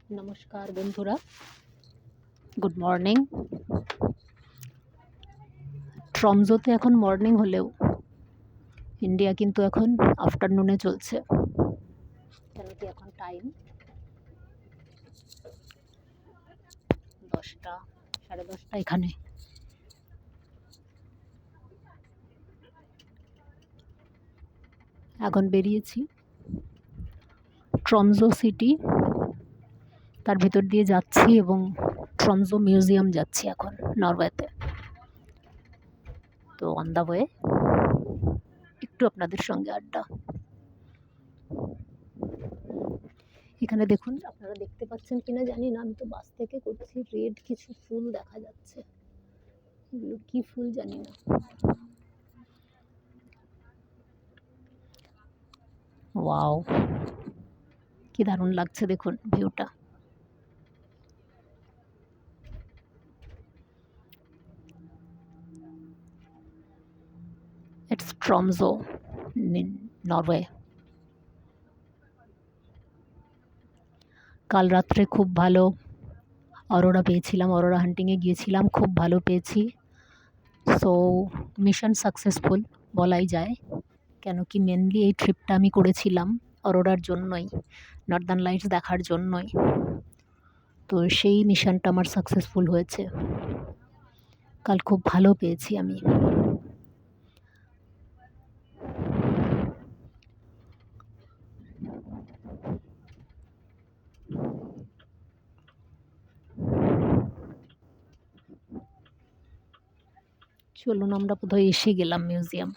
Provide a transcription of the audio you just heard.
নমস্কার বন্ধুরা, good morning. ট্রমজোতে এখন মর্নিং হলেও ইন্ডিয়া কিন্তু এখন আফটারনুনে চলছে। কেন কি এখন টাইম 10টা, 10:30 এখানে। এখন বেরিয়েছি ট্রমজো সিটি, তার ভিতর দিয়ে যাচ্ছি এবং ট্রমজো মিউজিয়াম যাচ্ছি এখন নরওয়েতে। তো অন দ্য ওয়ে একটু আপনাদের সঙ্গে আড্ডা। এখানে দেখুন, আপনারা দেখতে পাচ্ছেন কিনা জানি না, আমি তো বাস থেকে করছি। রেড কিছু ফুল দেখা যাচ্ছে, এগুলো কি ফুল জানি না। ওয়াও, কি দারুণ লাগছে দেখুন ভিউটা। It's Tromso, Norway. কাল রাত্রে খুব ভালো অরোরা পেয়েছিলাম, অরোরা হান্টিংয়ে গিয়েছিলাম, খুব ভালো পেয়েছি। সো মিশন সাকসেসফুল বলাই যায়। কেন কি মেনলি এই ট্রিপটা আমি করেছিলাম অরোরার জন্যই, নর্দার্ন লাইটস দেখার জন্যই। তো সেই মিশনটা আমার সাকসেসফুল হয়েছে। কাল খুব ভালো পেয়েছি আমি। চলুন, আমরা বোধহয় এসে গেলাম মিউজিয়াম।